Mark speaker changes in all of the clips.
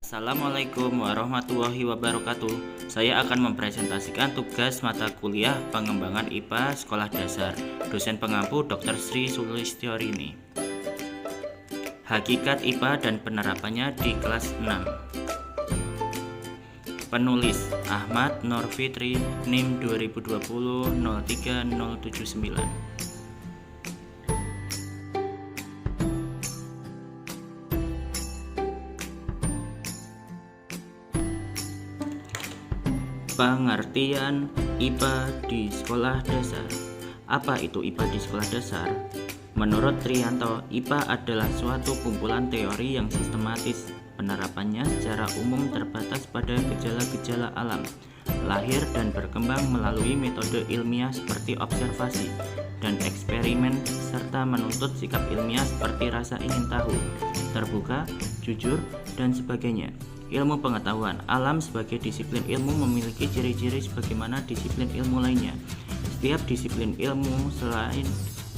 Speaker 1: Assalamualaikum warahmatullahi wabarakatuh. Saya akan mempresentasikan tugas mata kuliah pengembangan IPA Sekolah Dasar. Dosen pengampu Dr. Sri Sulistyorini. Hakikat IPA dan penerapannya di kelas 6. Penulis Ahmad Nur Fitri, NIM 2020 03079. Pengertian IPA di sekolah dasar. Apa itu IPA di sekolah dasar? Menurut Trianto, IPA adalah suatu kumpulan teori yang sistematis. Penerapannya secara umum terbatas pada gejala-gejala alam, lahir dan berkembang melalui metode ilmiah seperti observasi dan eksperimen, serta menuntut sikap ilmiah seperti rasa ingin tahu, terbuka, jujur, dan sebagainya. Ilmu pengetahuan alam sebagai disiplin ilmu memiliki ciri-ciri sebagaimana disiplin ilmu lainnya. Setiap disiplin ilmu selain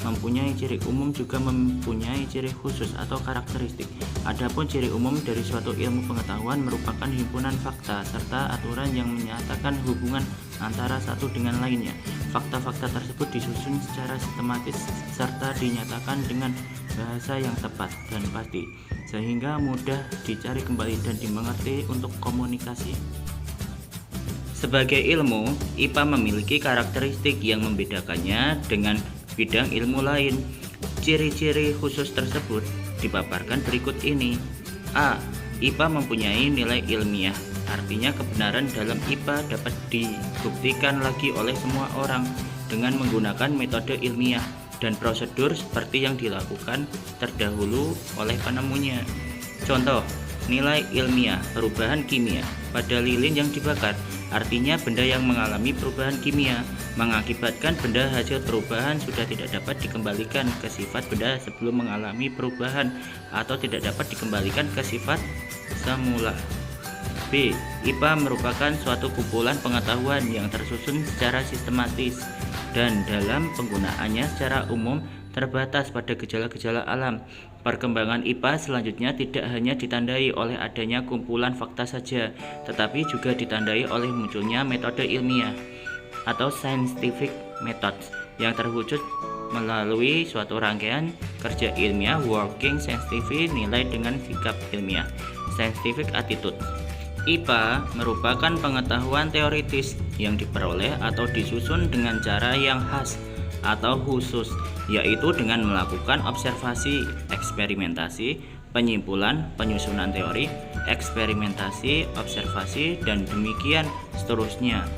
Speaker 1: mempunyai ciri umum juga mempunyai ciri khusus atau karakteristik. Adapun ciri umum dari suatu ilmu pengetahuan merupakan himpunan fakta serta aturan yang menyatakan hubungan antara satu dengan lainnya. Fakta-fakta tersebut disusun secara sistematis serta dinyatakan dengan bahasa yang tepat dan pasti, sehingga mudah dicari kembali dan dimengerti untuk komunikasi. Sebagai ilmu, IPA memiliki karakteristik yang membedakannya dengan bidang ilmu lain. Ciri-ciri khusus tersebut dipaparkan berikut ini. A. IPA mempunyai nilai ilmiah, artinya kebenaran dalam IPA dapat dibuktikan lagi oleh semua orang dengan menggunakan metode ilmiah dan prosedur seperti yang dilakukan terdahulu oleh penemunya. Contoh, nilai ilmiah perubahan kimia pada lilin yang dibakar, artinya benda yang mengalami perubahan kimia mengakibatkan benda hasil perubahan sudah tidak dapat dikembalikan ke sifat benda sebelum mengalami perubahan atau tidak dapat dikembalikan ke sifat semula. B. IPA merupakan suatu kumpulan pengetahuan yang tersusun secara sistematis dan dalam penggunaannya secara umum terbatas pada gejala-gejala alam. Perkembangan IPA selanjutnya tidak hanya ditandai oleh adanya kumpulan fakta saja, tetapi juga ditandai oleh munculnya metode ilmiah atau scientific methods yang terwujud melalui suatu rangkaian kerja ilmiah working scientific nilai dengan sikap ilmiah scientific attitude. IPA merupakan pengetahuan teoritis yang diperoleh atau disusun dengan cara yang khas atau khusus, yaitu dengan melakukan observasi, eksperimentasi, penyimpulan, penyusunan teori, eksperimentasi, observasi, dan demikian seterusnya.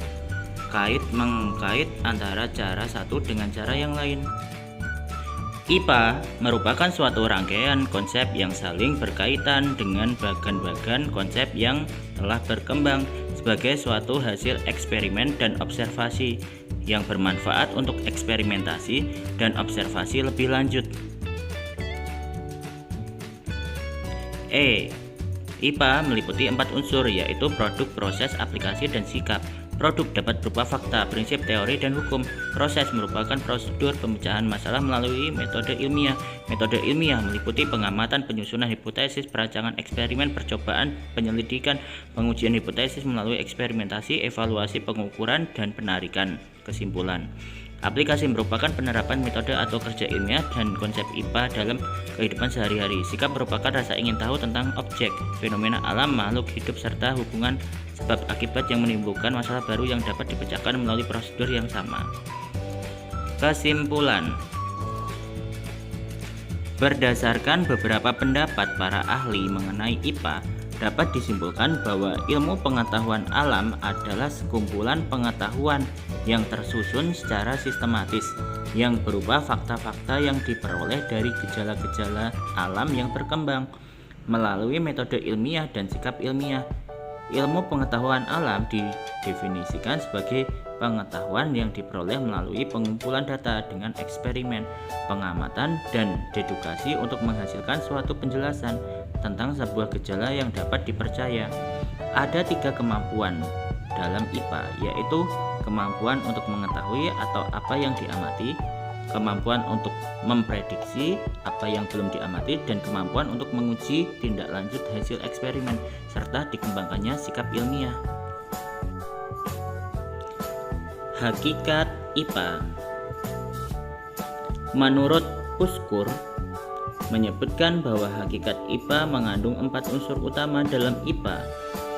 Speaker 1: Mengkait antara cara satu dengan cara yang lain. IPA merupakan suatu rangkaian konsep yang saling berkaitan dengan bagan-bagan konsep yang telah berkembang sebagai suatu hasil eksperimen dan observasi yang bermanfaat untuk eksperimentasi dan observasi lebih lanjut. IPA meliputi 4 unsur, yaitu produk, proses, aplikasi, dan sikap. Produk dapat berupa fakta, prinsip, teori, dan hukum. Proses merupakan prosedur pemecahan masalah melalui metode ilmiah. Metode ilmiah meliputi pengamatan, penyusunan hipotesis, perancangan eksperimen, percobaan, penyelidikan, pengujian hipotesis melalui eksperimentasi, evaluasi, pengukuran, dan penarikan kesimpulan. Aplikasi merupakan penerapan metode atau kerja ilmiah dan konsep IPA dalam kehidupan sehari-hari. Sikap merupakan rasa ingin tahu tentang objek, fenomena alam, makhluk hidup, serta hubungan sebab akibat yang menimbulkan masalah baru yang dapat dipecahkan melalui prosedur yang sama. Kesimpulan. Berdasarkan beberapa pendapat para ahli mengenai IPA, dapat disimpulkan bahwa ilmu pengetahuan alam adalah sekumpulan pengetahuan yang tersusun secara sistematis yang berupa fakta-fakta yang diperoleh dari gejala-gejala alam yang berkembang melalui metode ilmiah dan sikap ilmiah. Ilmu pengetahuan alam didefinisikan sebagai pengetahuan yang diperoleh melalui pengumpulan data dengan eksperimen, pengamatan, dan dedukasi untuk menghasilkan suatu penjelasan tentang sebuah gejala yang dapat dipercaya. Ada 3 kemampuan dalam IPA, yaitu kemampuan untuk mengetahui atau apa yang diamati, kemampuan untuk memprediksi apa yang belum diamati, dan kemampuan untuk menguji tindak lanjut hasil eksperimen, serta dikembangkannya sikap ilmiah. Hakikat IPA. Menurut Puskur menyebutkan bahwa hakikat IPA mengandung 4 unsur utama dalam IPA,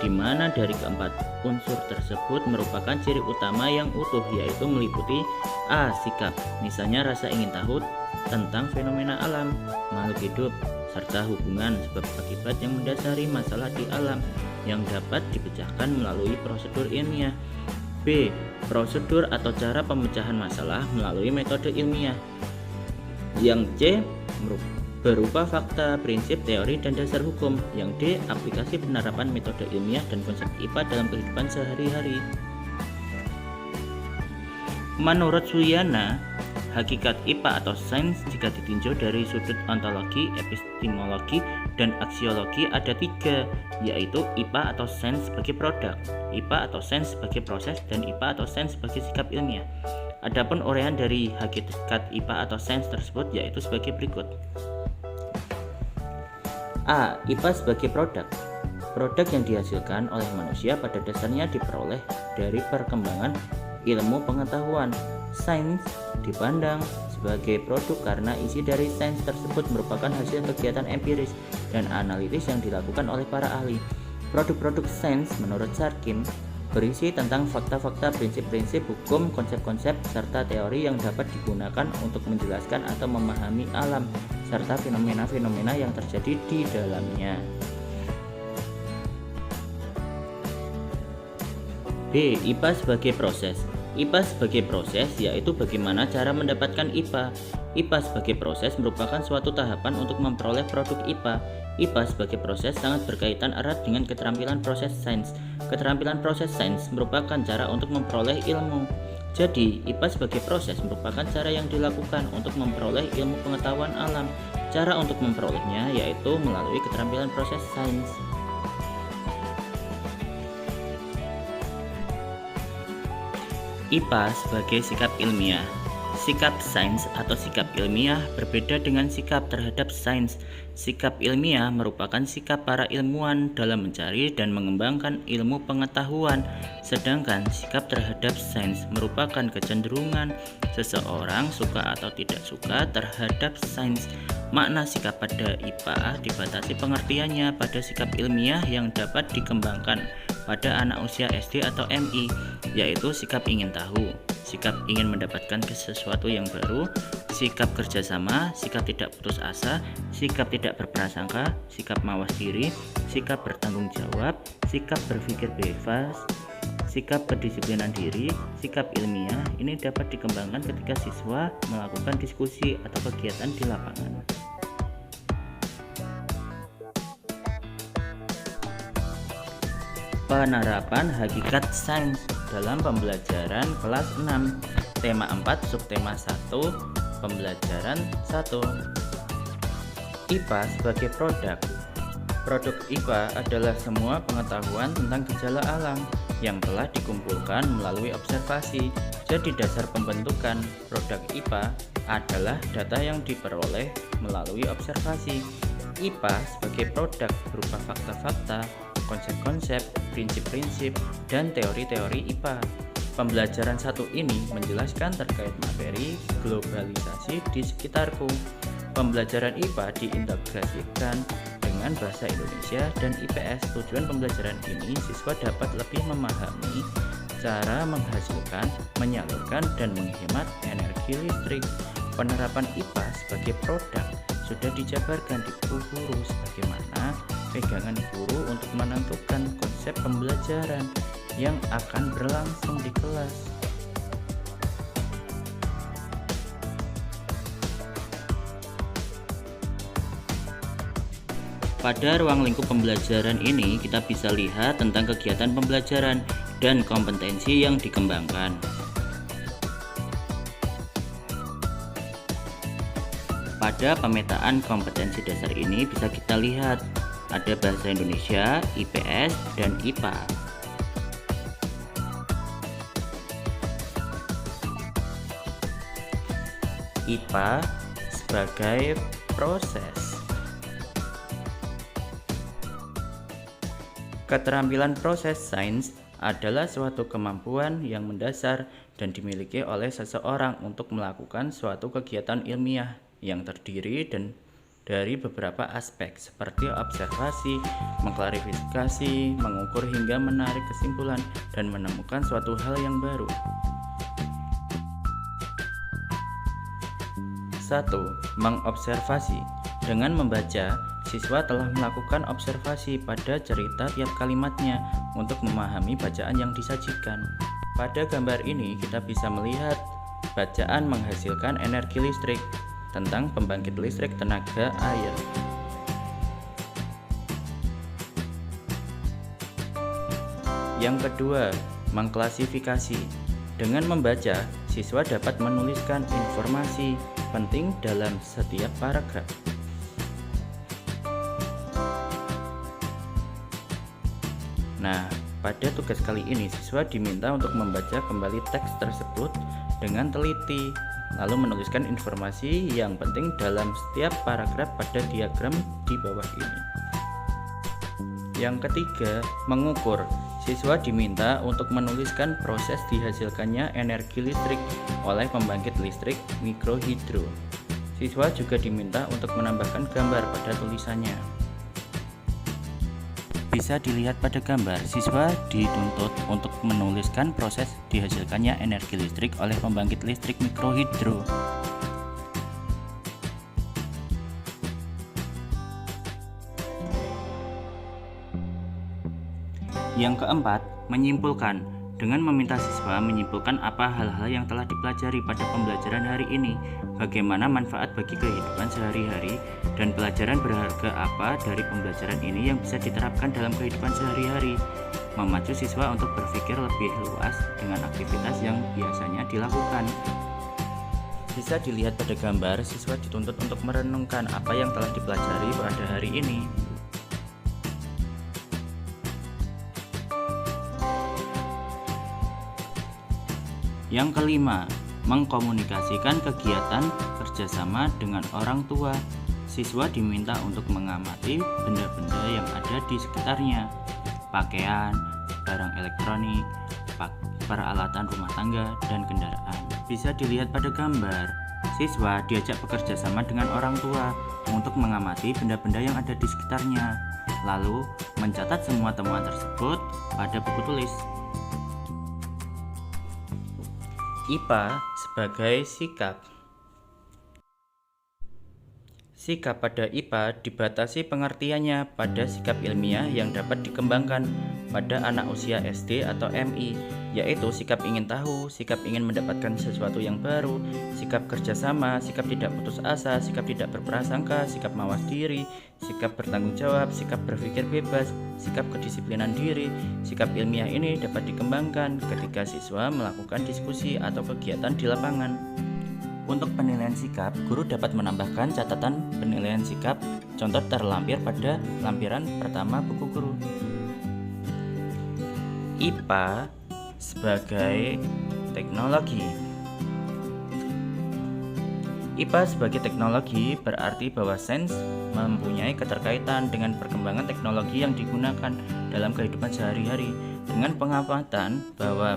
Speaker 1: di mana dari keempat unsur tersebut merupakan ciri utama yang utuh, yaitu meliputi A. Sikap, misalnya rasa ingin tahu tentang fenomena alam, makhluk hidup, serta hubungan sebab akibat yang mendasari masalah di alam yang dapat dipecahkan melalui prosedur ilmiah. B. Prosedur atau cara pemecahan masalah melalui metode ilmiah. Yang C. Berupa fakta, prinsip, teori, dan dasar hukum. Yang D. Aplikasi penerapan metode ilmiah dan konsep IPA dalam kehidupan sehari-hari. Menurut Suyana, hakikat IPA atau sains jika ditinjau dari sudut ontologi, epistemologi, dan aksiologi ada 3, yaitu IPA atau sains sebagai produk, IPA atau sains sebagai proses, dan IPA atau sains sebagai sikap ilmiah. Adapun uraian dari hakikat IPA atau sains tersebut yaitu sebagai berikut. A. IPA sebagai produk. Produk yang dihasilkan oleh manusia pada dasarnya diperoleh dari perkembangan ilmu pengetahuan. Sains dipandang sebagai produk karena isi dari sains tersebut merupakan hasil kegiatan empiris dan analitis yang dilakukan oleh para ahli. Produk-produk sains menurut Sarkim berisi tentang fakta-fakta, prinsip-prinsip, hukum, konsep-konsep, serta teori yang dapat digunakan untuk menjelaskan atau memahami alam, serta fenomena-fenomena yang terjadi di dalamnya. B. IPA sebagai proses. IPA sebagai proses yaitu bagaimana cara mendapatkan IPA. IPA sebagai proses merupakan suatu tahapan untuk memperoleh produk IPA. IPA sebagai proses sangat berkaitan erat dengan keterampilan proses sains. Keterampilan proses sains merupakan cara untuk memperoleh ilmu. Jadi, IPA sebagai proses merupakan cara yang dilakukan untuk memperoleh ilmu pengetahuan alam. Cara untuk memperolehnya yaitu melalui keterampilan proses sains. IPA sebagai sikap ilmiah. Sikap sains atau sikap ilmiah berbeda dengan sikap terhadap sains. Sikap ilmiah merupakan sikap para ilmuwan dalam mencari dan mengembangkan ilmu pengetahuan, sedangkan sikap terhadap sains merupakan kecenderungan seseorang suka atau tidak suka terhadap sains. Makna sikap pada IPA dibatasi pengertiannya pada sikap ilmiah yang dapat dikembangkan pada anak usia SD atau MI, yaitu sikap ingin tahu, sikap ingin mendapatkan sesuatu yang baru, sikap kerjasama, sikap tidak putus asa, sikap tidak berprasangka, sikap mawas diri, sikap bertanggung jawab, sikap berpikir bebas, sikap kedisiplinan diri. Sikap ilmiah ini dapat dikembangkan ketika siswa melakukan diskusi atau kegiatan di lapangan. Penerapan hakikat sains dalam pembelajaran kelas 6, tema 4, subtema 1, pembelajaran 1. IPA sebagai produk. Produk IPA adalah semua pengetahuan tentang gejala alam yang telah dikumpulkan melalui observasi. Jadi dasar pembentukan produk IPA adalah data yang diperoleh melalui observasi. IPA sebagai produk berupa fakta-fakta, konsep-konsep, prinsip-prinsip, dan teori-teori IPA. Pembelajaran 1 ini menjelaskan terkait materi globalisasi di sekitarku. Pembelajaran IPA diintegrasikan dengan bahasa Indonesia dan IPS. Tujuan pembelajaran ini siswa dapat lebih memahami cara menghasilkan, menyalurkan, dan menghemat energi listrik. Penerapan IPA sebagai produk sudah dijabarkan di buku guru sebagaimana pegangan guru untuk menentukan konsep pembelajaran yang akan berlangsung di kelas. Pada ruang lingkup pembelajaran ini kita bisa lihat tentang kegiatan pembelajaran dan kompetensi yang dikembangkan. Pada pemetaan kompetensi dasar ini bisa kita lihat ada bahasa Indonesia, IPS, dan IPA. IPA sebagai proses. Keterampilan proses sains adalah suatu kemampuan yang mendasar dan dimiliki oleh seseorang untuk melakukan suatu kegiatan ilmiah yang terdiri dari beberapa aspek seperti observasi, mengklarifikasi, mengukur hingga menarik kesimpulan, dan menemukan suatu hal yang baru. 1. Mengobservasi. Dengan membaca, siswa telah melakukan observasi pada cerita tiap kalimatnya untuk memahami bacaan yang disajikan. Pada gambar ini kita bisa melihat bacaan menghasilkan energi listrik tentang pembangkit listrik tenaga air. Yang kedua, mengklasifikasi. Dengan membaca, siswa dapat menuliskan informasi penting dalam setiap paragraf. Nah, pada tugas kali ini siswa diminta untuk membaca kembali teks tersebut dengan teliti, lalu menuliskan informasi yang penting dalam setiap paragraf pada diagram di bawah ini. Yang ketiga, mengukur. Siswa diminta untuk menuliskan proses dihasilkannya energi listrik oleh pembangkit listrik mikrohidro. Siswa juga diminta untuk menambahkan gambar pada tulisannya. Bisa dilihat pada gambar, siswa dituntut untuk menuliskan proses dihasilkannya energi listrik oleh pembangkit listrik mikrohidro. Yang keempat, menyimpulkan. Dengan meminta siswa menyimpulkan apa hal-hal yang telah dipelajari pada pembelajaran hari ini, bagaimana manfaat bagi kehidupan sehari-hari, dan pelajaran berharga apa dari pembelajaran ini yang bisa diterapkan dalam kehidupan sehari-hari. Memacu siswa untuk berpikir lebih luas dengan aktivitas yang biasanya dilakukan. Bisa dilihat pada gambar, siswa dituntut untuk merenungkan apa yang telah dipelajari pada hari ini. Yang kelima, mengkomunikasikan kegiatan kerjasama dengan orang tua. Siswa diminta untuk mengamati benda-benda yang ada di sekitarnya, pakaian, barang elektronik, peralatan rumah tangga, dan kendaraan. Bisa dilihat pada gambar, siswa diajak bekerja sama dengan orang tua untuk mengamati benda-benda yang ada di sekitarnya, lalu mencatat semua temuan tersebut pada buku tulis. IPA sebagai sikap. Sikap pada IPA dibatasi pengertiannya pada sikap ilmiah yang dapat dikembangkan pada anak usia SD atau MI, yaitu sikap ingin tahu, sikap ingin mendapatkan sesuatu yang baru, sikap kerjasama, sikap tidak putus asa, sikap tidak berprasangka, sikap mawas diri, sikap bertanggung jawab, sikap berpikir bebas, sikap kedisiplinan diri. Sikap ilmiah ini dapat dikembangkan ketika siswa melakukan diskusi atau kegiatan di lapangan. Untuk penilaian sikap, guru dapat menambahkan catatan penilaian sikap. Contoh terlampir pada lampiran pertama buku guru. IPA sebagai teknologi. IPA sebagai teknologi berarti bahwa sains mempunyai keterkaitan dengan perkembangan teknologi yang digunakan dalam kehidupan sehari-hari, dengan pengamatan bahwa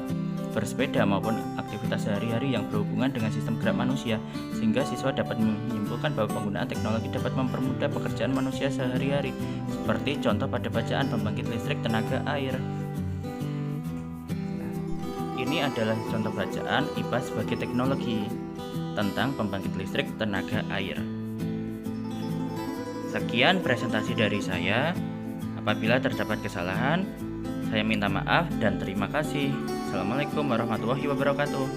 Speaker 1: bersepeda maupun aktivitas sehari-hari yang berhubungan dengan sistem gerak manusia, sehingga siswa dapat menyimpulkan bahwa penggunaan teknologi dapat mempermudah pekerjaan manusia sehari-hari, seperti contoh pada bacaan pembangkit listrik tenaga air. Ini adalah contoh bacaan IPA sebagai teknologi tentang pembangkit listrik tenaga air. Sekian presentasi dari saya. Apabila terdapat kesalahan, saya minta maaf dan terima kasih. Assalamualaikum warahmatullahi wabarakatuh.